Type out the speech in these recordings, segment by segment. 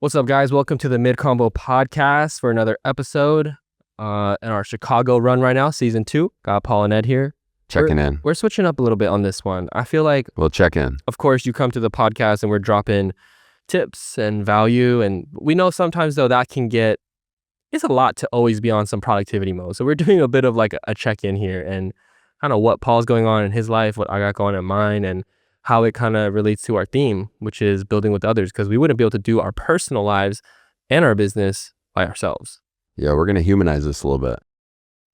What's up, guys? Welcome to the MIDCONVO podcast for another episode in our Chicago run right now, season 2. Got Paul and Ed here. Checking in. We're switching up a little bit on this one. I feel like We'll check in. of course, you come to the podcast and we're dropping tips and value. And we know sometimes, though, that can get, it's a lot to always be on some productivity mode. So we're doing a bit of like a check-in here and kind of what Paul's going on in his life, what I got going in mine, and how it kind of relates to our theme, which is building with others, because we wouldn't be able to do our personal lives and our business by ourselves. Yeah, we're going to humanize this a little bit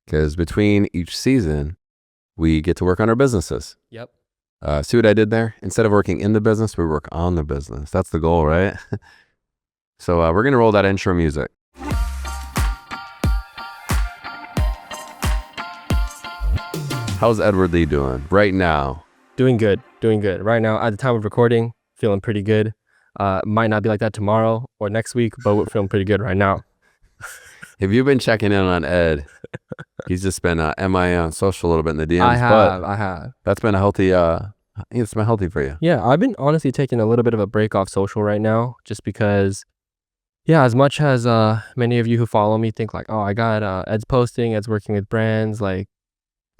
because between each season, we get to work on our businesses. Yep. See what I did there? Instead of working in the business, we work on the business. That's the goal, right? So we're going to roll that intro music. How's Edward Lee doing right now? Doing good. Right now, at the time of recording, feeling pretty good. Might not be like that tomorrow or next week, but we're feeling pretty good right now. Have you been checking in on Ed? He's just been MIA on social a little bit in the DMs. I have. That's been a healthy, it's been healthy for you. Yeah, I've been honestly taking a little bit of a break off social right now, just because, yeah, as much as many of you who follow me think like, oh, I got Ed's posting, Ed's working with brands, like,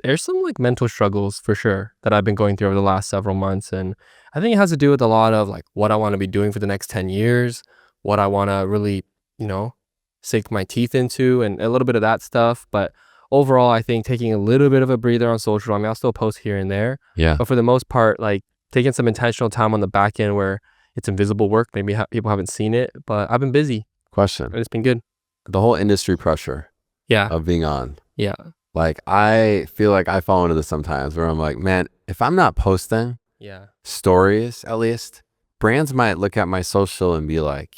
there's some like mental struggles for sure that I've been going through over the last several months. And I think it has to do with a lot of like what I want to be doing for the next 10 years, what I want to really, sink my teeth into, and a little bit of that stuff. But overall, I think taking a little bit of a breather on social. I mean, I'll still post here and there. Yeah. But for the most part, like taking some intentional time on the back end where it's invisible work. Maybe people haven't seen it, but I've been busy. Question. And it's been good. The whole industry pressure Yeah. of being on. Yeah. Like, I feel like I fall into this sometimes where I'm like, man, if I'm not posting Yeah. stories, at least, brands might look at my social and be like,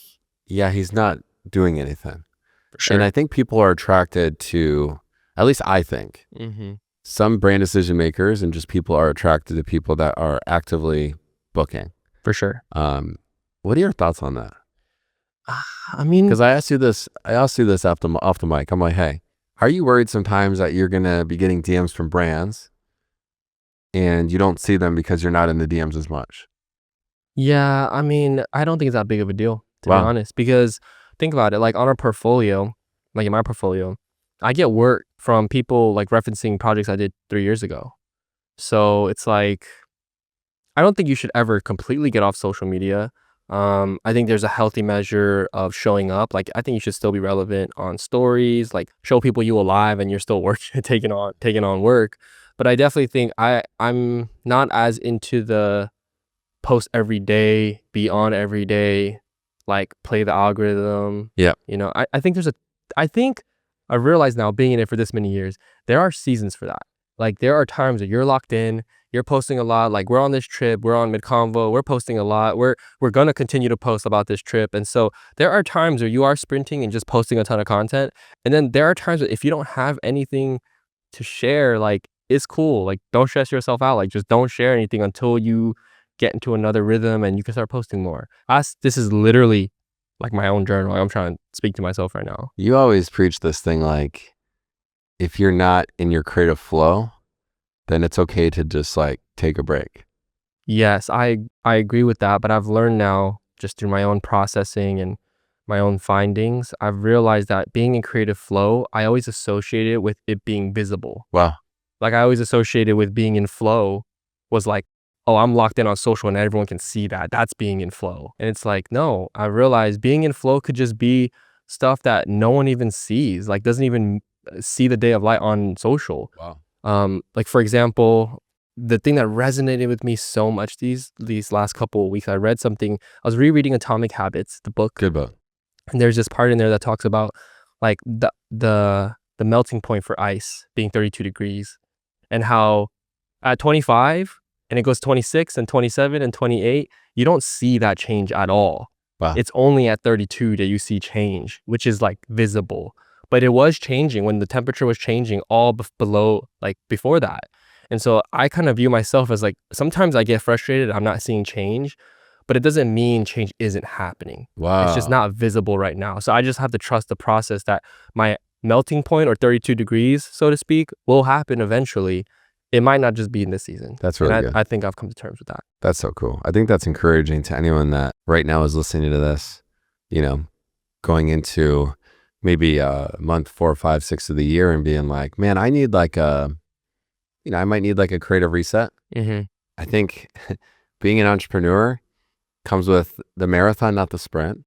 yeah, he's not doing anything. For sure. And I think people are attracted to, at least I think, some brand decision makers and just people are attracted to people that are actively booking. For sure. What are your thoughts on that? I mean, Because I asked you this off the mic. I'm like, hey, are you worried sometimes that you're going to be getting DMs from brands and you don't see them because you're not in the DMs as much? yeah, I mean, I don't think it's that big of a deal, to be Wow. honest, because think about it, like on our portfolio, like in my portfolio, I get work from people like referencing projects I did 3 years ago. So it's like, I don't think you should ever completely get off social media. I think there's a healthy measure of showing up. Like, I think you should still be relevant on stories, like show people you alive and you're still working, taking on work. But I definitely think I'm not as into the post every day, be on every day, like play the algorithm. Yeah. I think I realize now, being in it for this many years, there are seasons for that. Like, there are times that you're locked in, you're posting a lot. Like, we're on this trip, we're on MIDCONVO, we're posting a lot. We're going to continue to post about this trip. And so there are times where you are sprinting and just posting a ton of content. And then there are times that if you don't have anything to share, like, it's cool. Like, don't stress yourself out. Like, just don't share anything until you get into another rhythm and you can start posting more. This is literally like my own journal. Like, I'm trying to speak to myself right now. You always preach this thing like, if you're not in your creative flow, then it's okay to just like take a break. Yes, I agree with that, but I've learned now, just through my own processing and my own findings, I've realized that being in creative flow, I always associate it with it being visible. Wow. Like, I always associated with being in flow was like, oh, I'm locked in on social and everyone can see that. That's being in flow. And it's like, no, I realized being in flow could just be stuff that no one even sees, like doesn't even see the day of light on social. Wow. Like, for example, the thing that resonated with me so much these last couple of weeks, I read something. I was rereading Atomic Habits, the book. Good book. And there's this part in there that talks about like the melting point for ice being 32 degrees, and how at 25 and it goes 26 and 27 and 28, you don't see that change at all. Wow. It's only at 32 that you see change, which is like visible. But it was changing when the temperature was changing all below, like before that. And so I kind of view myself as like, sometimes I get frustrated, I'm not seeing change, but it doesn't mean change isn't happening. Wow. It's just not visible right now. So I just have to trust the process that my melting point, or 32 degrees, so to speak, will happen eventually. It might not just be in this season. That's really good. I think I've come to terms with that. That's so cool. I think that's encouraging to anyone that right now is listening to this you know, going into maybe month 4, 5, 6 of the year and being like, man, I need like I might need like a creative reset. I think being an entrepreneur comes with the marathon, not the sprint,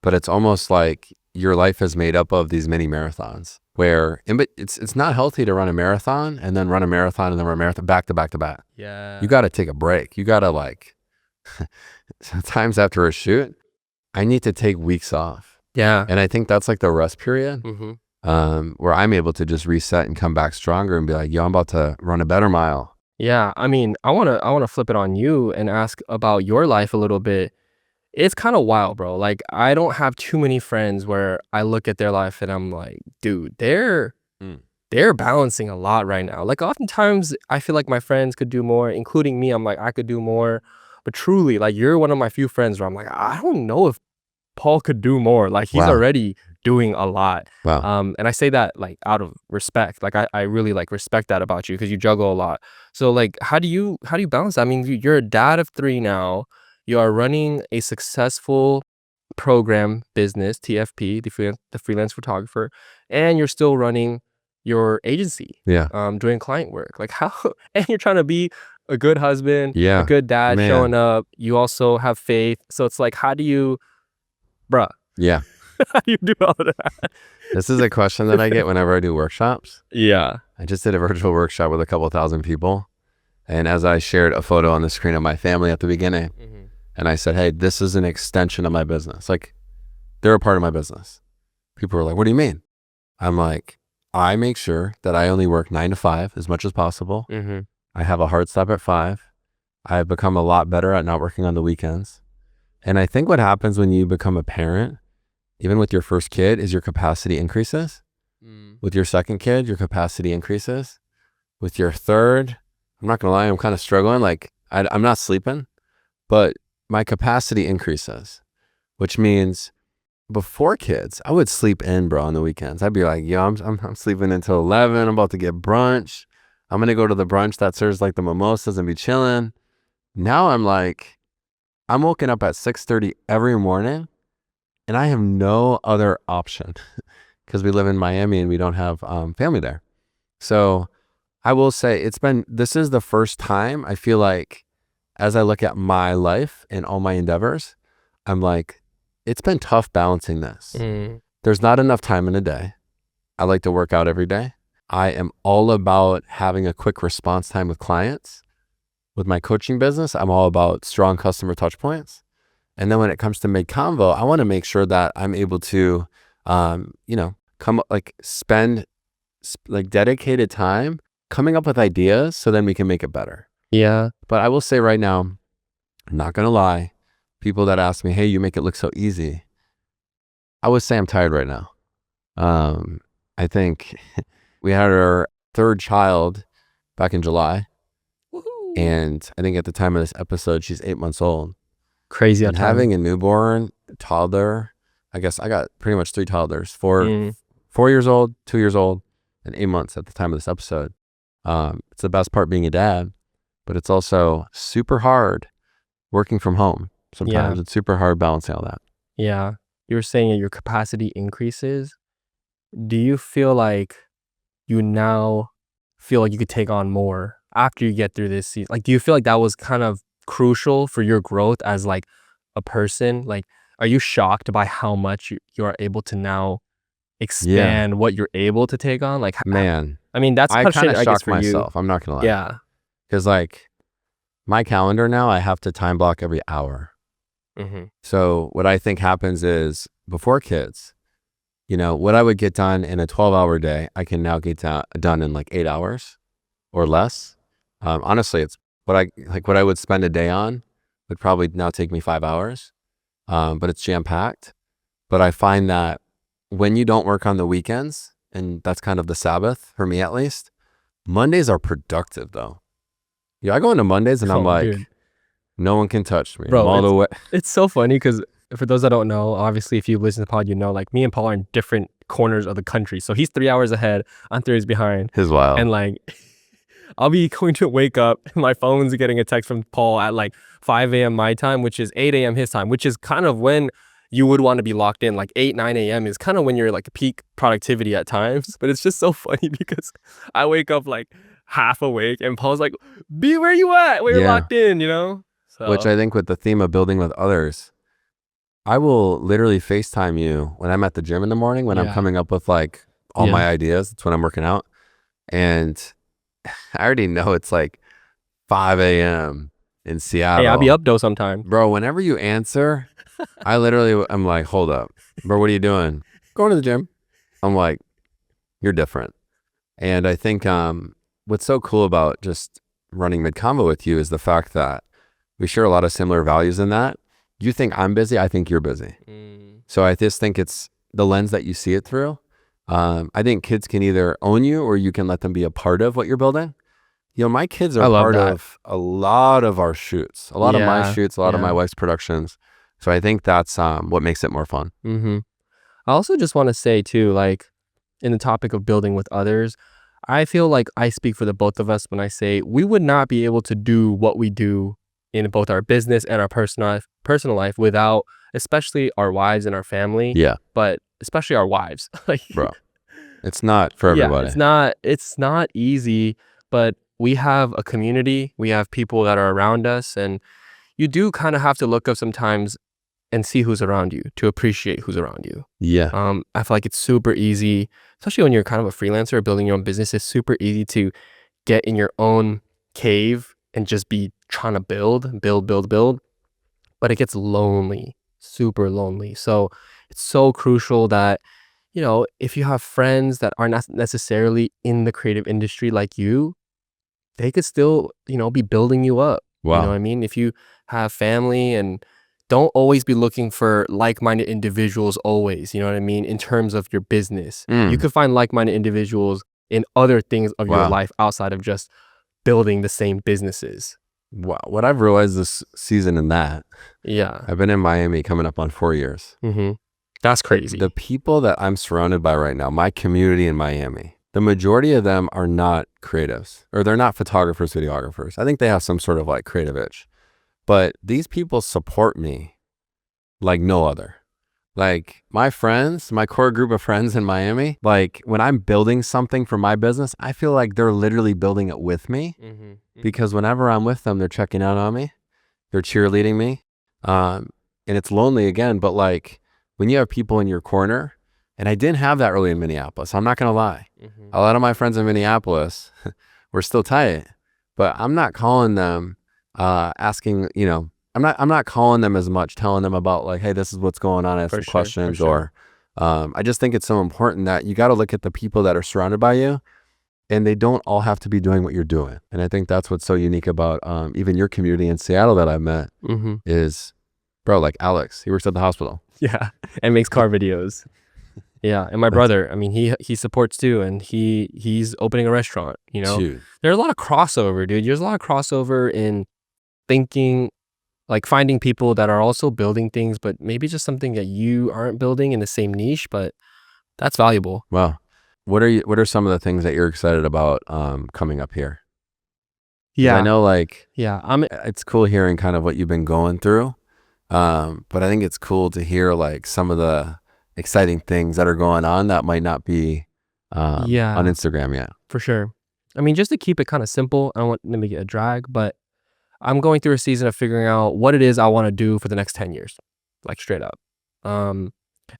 but it's almost like your life is made up of these mini marathons where it's not healthy to run a marathon and then run a marathon and then run a marathon back to back to back. Yeah. You got to take a break. You got to like, sometimes after a shoot, I need to take weeks off. Yeah. And I think that's like the rest period where I'm able to just reset and come back stronger and be like, yo, I'm about to run a better mile. Yeah. I mean, I wanna flip it on you and ask about your life a little bit. It's kind of wild, bro. Like, I don't have too many friends where I look at their life and I'm like, dude, they're balancing a lot right now. Like, oftentimes I feel like my friends could do more, including me. I'm like, I could do more. But truly, like, you're one of my few friends where I'm like, I don't know if Paul could do more. Like, he's Wow. already doing a lot. Wow. And I say that like out of respect. Like, I really like respect that about you because you juggle a lot. So like, how do you balance that? I mean, you're a dad of 3 now. You are running a successful program business, TFP, the freelance photographer, and you're still running your agency, Yeah. doing client work. Like, how, and you're trying to be a good husband, a Yeah. good dad, Man. showing up. You also have faith. So it's like, how do you, bruh, Yeah. how do you do all of that? This is a question that I get whenever I do workshops. Yeah. I just did a virtual workshop with a couple thousand people. And as I shared a photo on the screen of my family at the beginning, and I said, hey, this is an extension of my business. Like, they're a part of my business. People were like, what do you mean? I'm like, I make sure that I only work 9 to 5 as much as possible. I have a hard stop at 5. I've become a lot better at not working on the weekends. And I think what happens when you become a parent, even with your first kid, is your capacity increases. With your second kid, your capacity increases. With your third, I'm not gonna lie, I'm kind of struggling. Like, I'm not sleeping, but my capacity increases, which means before kids, I would sleep in, bro, on the weekends. I'd be like, yo, I'm sleeping until 11. I'm about to get brunch. I'm gonna go to the brunch that serves like the mimosas and be chilling. Now I'm like, I'm woken up at 6:30 every morning, and I have no other option because we live in Miami and we don't have family there. So I will say this is the first time I feel like, as I look at my life and all my endeavors, I'm like, it's been tough balancing this. There's not enough time in a day. I like to work out every day. I am all about having a quick response time with clients. With my coaching business, I'm all about strong customer touch points. And then when it comes to MIDCONVO, I want to make sure that I'm able to, spend like dedicated time coming up with ideas so then we can make it better. Yeah. But I will say right now, I'm not going to lie, people that ask me, hey, you make it look so easy. I would say I'm tired right now. I think we had our 3rd child back in July. Woohoo. And I think at the time of this episode, she's 8 months old. Crazy. And having a newborn, toddler, I guess I got pretty much 3 toddlers, 4 years old, 2 years old, and 8 months at the time of this episode. It's the best part being a dad, but it's also super hard working from home. Sometimes it's super hard balancing all that. Yeah. You were saying that your capacity increases. Do you feel like you now feel like you could take on more after you get through this season? Like, do you feel like that was kind of crucial for your growth as like a person? Like, are you shocked by how much you are able to now expand what you're able to take on? Like, man, I mean, that's I tough kind shit, of I guess, shocked for you. myself. I'm not gonna lie. Yeah. Because like my calendar now, I have to time block every hour. So what I think happens is before kids, what I would get done in a 12-hour day, I can now get done in like 8 hours or less. Honestly, it's what I would spend a day on would probably now take me 5 hours. But it's jam-packed. But I find that when you don't work on the weekends, and that's kind of the Sabbath for me at least, Mondays are productive though. Yeah, I go into Mondays and I'm like, dude, no one can touch me. Bro, I'm all the way. It's so funny because for those that don't know, obviously if you listen to the pod, like me and Paul are in different corners of the country. So he's 3 hours ahead, I'm 3 hours behind. His wild. And like, I'll be going to wake up and my phone's getting a text from Paul at like 5 a.m. my time, which is 8 a.m. his time, which is kind of when you would want to be locked in. Like 8, 9 a.m. is kind of when you're like peak productivity at times. But it's just so funny because I wake up like half awake and Paul's like, be where you at, where you're Yeah. locked in, you know? Which So I think with the theme of building with others, I will literally FaceTime you when I'm at the gym in the morning, when I'm yeah. coming up with like all Yeah. my ideas. It's when I'm working out. And I already know it's like 5 a.m. in Seattle. Hey, I'll be up though sometime. Bro, whenever you answer, I literally, I'm like, hold up. Bro, what are you doing? Going to the gym. I'm like, you're different. And I think what's so cool about just running MidConvo with you is the fact that we share a lot of similar values in that. You think I'm busy, I think you're busy. So I just think it's the lens that you see it through. I think kids can either own you or you can let them be a part of what you're building. You know, my kids are part of a lot of our shoots, a lot of my shoots, a lot of my wife's productions. So I think that's what makes it more fun. I also just want to say too, like in the topic of building with others, I feel like I speak for the both of us when I say we would not be able to do what we do in both our business and our personal life without especially our wives and our family. Yeah. But especially our wives. Like, bro, it's not for everybody. It's not easy, but we have a community, we have people that are around us, and you do kind of have to look up sometimes and see who's around you to appreciate who's around you. Yeah. I feel like it's super easy, especially when you're kind of a freelancer building your own business. It's super easy to get in your own cave and just be trying to build. But it gets lonely, super lonely. So it's so crucial that, you know, if you have friends that are not necessarily in the creative industry like you, they could still, you know, be building you up. Wow. You know what I mean? If you have family, and don't always be looking for like-minded individuals always, you know what I mean? In terms of your business, you could find like-minded individuals in other things of your life outside of just building the same businesses. Wow. What I've realized this season in that, I've been in Miami coming up on 4 years. That's crazy. The people that I'm surrounded by right now, my community in Miami, the majority of them are not creatives, or they're not photographers, videographers. I think they have some sort of like creative itch. But these people support me like no other. Like my friends, my core group of friends in Miami, like when I'm building something for my business, I feel like they're literally building it with me, because whenever I'm with them, they're checking out on me, they're cheerleading me. And it's lonely again, but like when you have people in your corner, and I didn't have that early in Minneapolis, I'm not going to lie. A lot of my friends in Minneapolis were still tight, but I'm not calling them asking, you know, I'm not calling them as much, telling them about like, hey, this is what's going on, I have some questions. Or I just think it's so important that you got to look at the people that are surrounded by you, and they don't all have to be doing what you're doing. And I think that's what's so unique about even your community in Seattle that I've met is, bro, like Alex, he works at the hospital. Yeah, and makes car videos. Yeah, and my brother, I mean, he supports too, and he's opening a restaurant, you know? Dude. There's a lot of crossover, dude. There's a lot of crossover in thinking, like finding people that are also building things, but maybe just something that you aren't building in the same niche, but that's valuable. Wow. What are some of the things that you're excited about coming up here? Yeah. I know like, yeah, it's cool hearing kind of what you've been going through. But I think it's cool to hear like some of the exciting things that are going on that might not be on Instagram yet. For sure. I mean, just to keep it kind of simple, I don't want to make it a drag, but I'm going through a season of figuring out what it is I want to do for the next 10 years, like straight up. And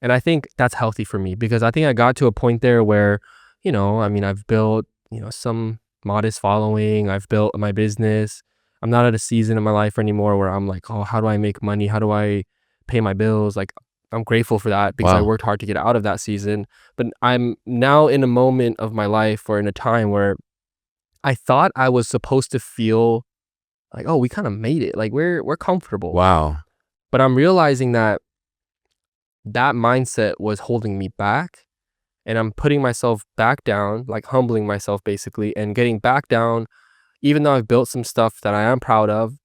I think that's healthy for me, because I think I got to a point there where, you know, I mean, I've built, you know, some modest following. I've built my business. I'm not at a season in my life anymore where I'm like, oh, how do I make money? How do I pay my bills? Like, I'm grateful for that, because I worked hard to get out of that season. But I'm now in a moment of my life, or in a time where I thought I was supposed to feel like, oh, we kind of made it. Like we're comfortable. Wow. But I'm realizing that mindset was holding me back, and I'm putting myself back down, like humbling myself basically, and getting back down. Even though I've built some stuff that I am proud of,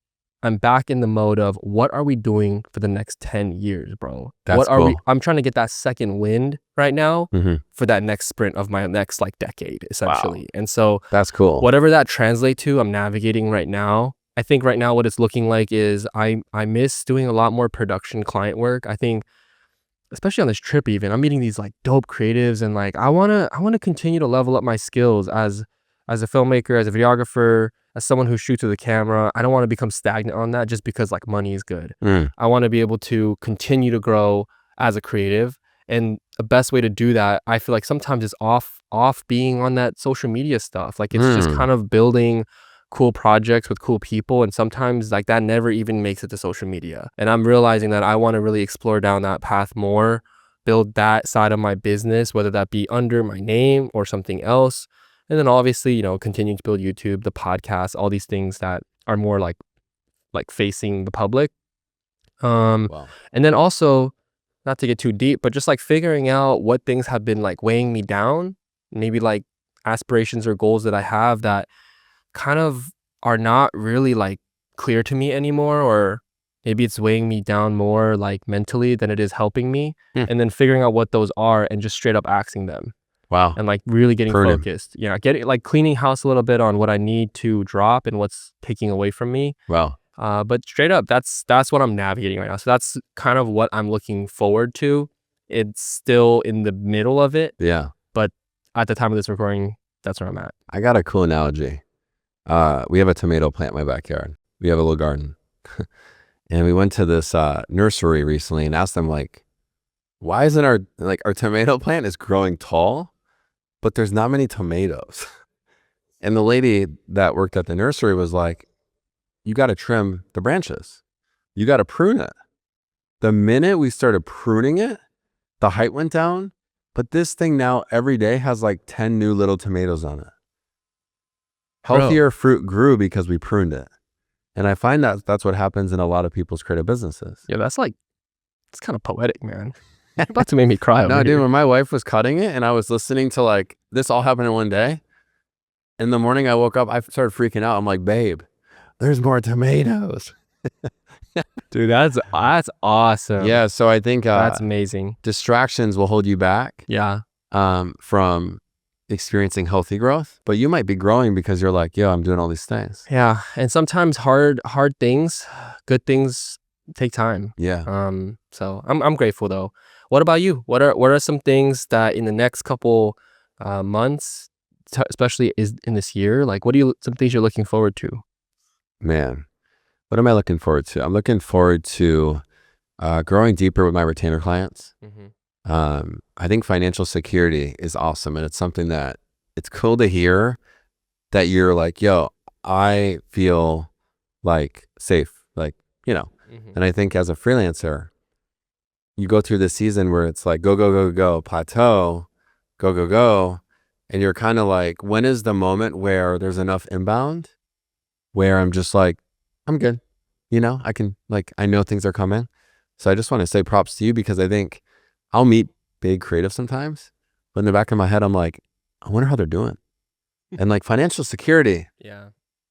I'm back in the mode of what are we doing for the next 10 years, bro? That's cool. I'm trying to get that second wind right now for that next sprint of my next like decade, essentially. Wow. And so that's cool. Whatever that translates to, I'm navigating right now. I think right now what it's looking like is I miss doing a lot more production client work. I think especially on this trip even, I'm meeting these like dope creatives, and like I wanna continue to level up my skills as a filmmaker, as a videographer, as someone who shoots with a camera. I don't want to become stagnant on that just because like money is good. Mm. I want to be able to continue to grow as a creative. And the best way to do that, I feel like sometimes is off being on that social media stuff. Like it's just kind of building cool projects with cool people, and sometimes like that never even makes it to social media. And I'm realizing that I want to really explore down that path more, build that side of my business, whether that be under my name or something else. And then obviously, you know, continuing to build YouTube, the podcast, all these things that are more like facing the public. Wow. And then also, not to get too deep, but just like figuring out what things have been like weighing me down, maybe like aspirations or goals that I have that kind of are not really like clear to me anymore, or maybe it's weighing me down more like mentally than it is helping me. And then figuring out what those are and just straight up axing them. Wow. And like really getting Pruning. focused. Yeah, getting like cleaning house a little bit on what I need to drop and what's taking away from me. Wow. But straight up, that's what I'm navigating right now. So that's kind of what I'm looking forward to. It's still in the middle of it, Yeah. but at the time of this recording, that's where I'm at. I got a cool analogy. We have a tomato plant in my backyard. We have a little garden. And we went to this nursery recently and asked them like, why isn't our tomato plant is growing tall, but there's not many tomatoes? And the lady that worked at the nursery was like, you got to trim the branches. You got to prune it. The minute we started pruning it, the height went down, but this thing now every day has like 10 new little tomatoes on it. Healthier fruit grew because we pruned it. And I find that that's what happens in a lot of people's creative businesses. Yeah, that's like, it's kind of poetic, man. You're about to make me cry over No, here. dude, when my wife was cutting it and I was listening to like, this all happened in one day. In the morning I woke up, I started freaking out. I'm like, babe, there's more tomatoes. Dude, that's awesome. Yeah, so I think That's amazing. distractions will hold you back Yeah. from experiencing healthy growth, but you might be growing because you're like, yo, I'm doing all these things. Yeah. And sometimes hard things, good things take time. Yeah. So I'm grateful though. What about you? What are some things that in the next couple months, especially is in this year, like some things you're looking forward to? Man, what am I looking forward to? I'm looking forward to growing deeper with my retainer clients. I think financial security is awesome. And it's something that it's cool to hear that you're like, yo, I feel like safe, like, you know. And I think as a freelancer, you go through this season where it's like, go, go, go, go, plateau, go, go, go. And you're kind of like, when is the moment where there's enough inbound where I'm just like, I'm good. You know, I can like, I know things are coming. So I just want to say props to you because I think I'll meet big creatives sometimes, but in the back of my head, I'm like, I wonder how they're doing. And like financial security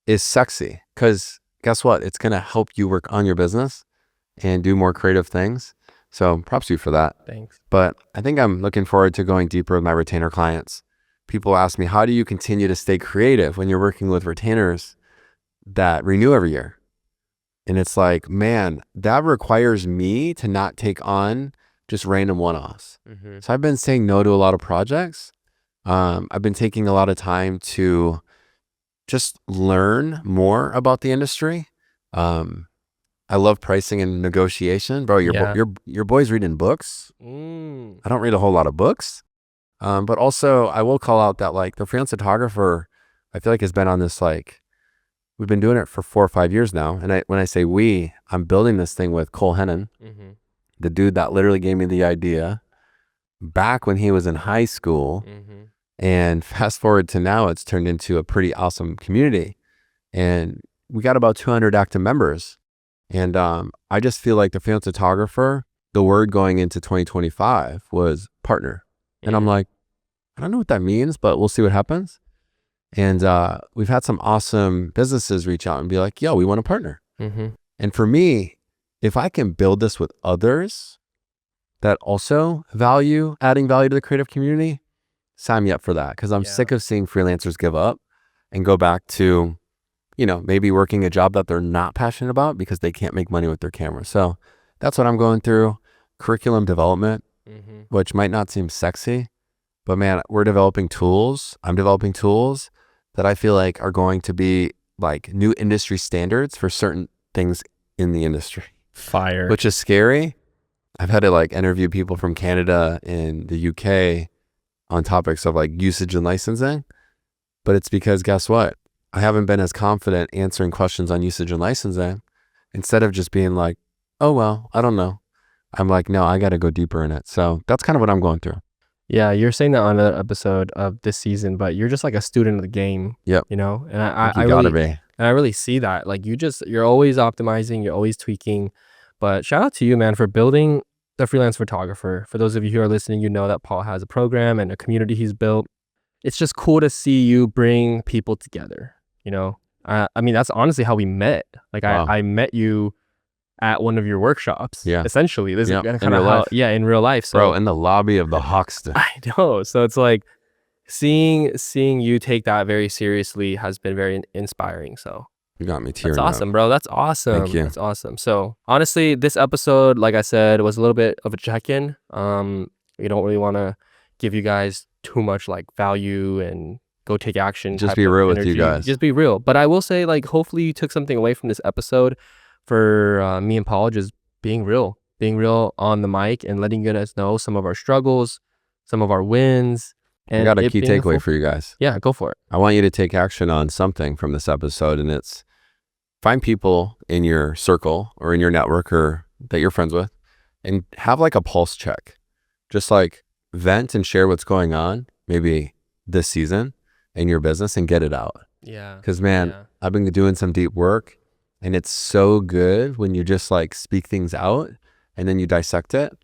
is sexy because guess what? It's going to help you work on your business and do more creative things. So props to you for that. Thanks. But I think I'm looking forward to going deeper with my retainer clients. People ask me, how do you continue to stay creative when you're working with retainers that renew every year? And it's like, man, that requires me to not take on just random one-offs. So I've been saying no to a lot of projects. I've been taking a lot of time to just learn more about the industry. I love pricing and negotiation. Bro, your boy's reading books. I don't read a whole lot of books. But also I will call out that like the freelance photographer, I feel like has been on this like, we've been doing it for 4 or 5 years now. And when I say we, I'm building this thing with Cole Hennon, the dude that literally gave me the idea back when he was in high school. And fast forward to now, it's turned into a pretty awesome community. And we got about 200 active members. And I just feel like the freelance photographer, the word going into 2025 was partner. And I'm like, I don't know what that means, but we'll see what happens. And we've had some awesome businesses reach out and be like, yo, we want to partner. And for me, if I can build this with others that also value adding value to the creative community, sign me up for that. Because I'm sick of seeing freelancers give up and go back to, you know, maybe working a job that they're not passionate about because they can't make money with their camera. So that's what I'm going through. curriculum development, which might not seem sexy, but man, we're developing tools. I'm developing tools that I feel like are going to be like new industry standards for certain things in the industry. Fire. Which is scary. I've had to like interview people from Canada and the UK on topics of like usage and licensing, but it's because guess what? I haven't been as confident answering questions on usage and licensing. Instead of just being like, oh, well, I don't know. I'm like, no, I got to go deeper in it. So that's kind of what I'm going through. Yeah, you're saying that on another episode of this season, but you're just like a student of the game. Yep. You know, and You gotta be. I really see that. Like you're always optimizing, you're always tweaking. But shout out to you, man, for building the freelance photographer. For those of you who are listening, you know that Paul has a program and a community he's built. It's just cool to see you bring people together. You know, I mean, that's honestly how we met. Like Wow. I met you at one of your workshops. Yeah. Essentially, this Yep. is In kind of real how, life. yeah, in real life. So Bro, in the lobby of the Hoxton. I know. So it's like seeing you take that very seriously has been very inspiring. So You got me tearing that's awesome, bro. That's awesome. Thank you. That's awesome. So honestly, this episode, like I said, was a little bit of a check-in. We don't really want to give you guys too much like value and go take action. Just type be of real with you energy. guys. Just be real. But I will say, like, hopefully you took something away from this episode for me and Paul just being real on the mic and letting you guys know some of our struggles, some of our wins. And I got a it key being takeaway for you guys. Yeah, go for it. I want you to take action on something from this episode, and it's find people in your circle or in your network or that you're friends with and have like a pulse check. Just like vent and share what's going on maybe this season in your business and get it out. Yeah. Because man, I've been doing some deep work and it's so good when you just like speak things out and then you dissect it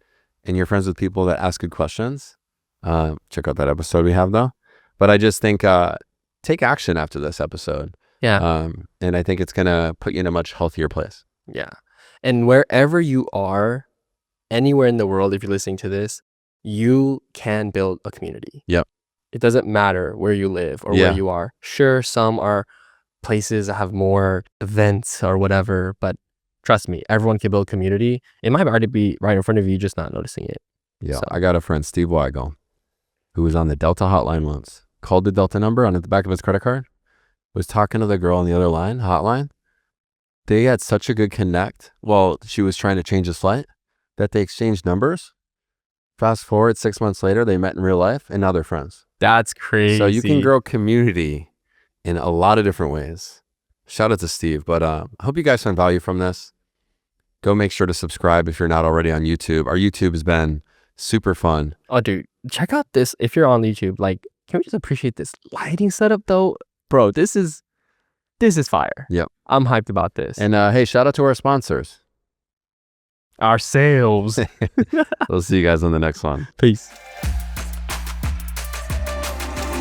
and you're friends with people that ask good questions. Check out that episode we have though. But I just think take action after this episode. Yeah. And I think it's going to put you in a much healthier place. Yeah. And wherever you are, anywhere in the world, if you're listening to this, you can build a community. Yep. It doesn't matter where you live or where you are. Sure, some are places that have more events or whatever, but trust me, everyone can build community. It might already be right in front of you, just not noticing it. Yeah. So. I got a friend, Steve Weigel, who was on the Delta hotline once, called the Delta number on the back of his credit card, was talking to the girl on the other hotline. They had such a good connect while she was trying to change his flight that they exchanged numbers. Fast forward 6 months later, they met in real life and now they're friends. That's crazy. So you can grow community in a lot of different ways. Shout out to Steve. But I hope you guys find value from this. Go make sure to subscribe if you're not already on YouTube. Our YouTube has been super fun. Oh, dude, check out this. If you're on YouTube, like, can we just appreciate this lighting setup though? Bro, this is fire. Yep. I'm hyped about this. And hey, shout out to our sponsors. Ourselves. We'll see you guys on the next one. Peace.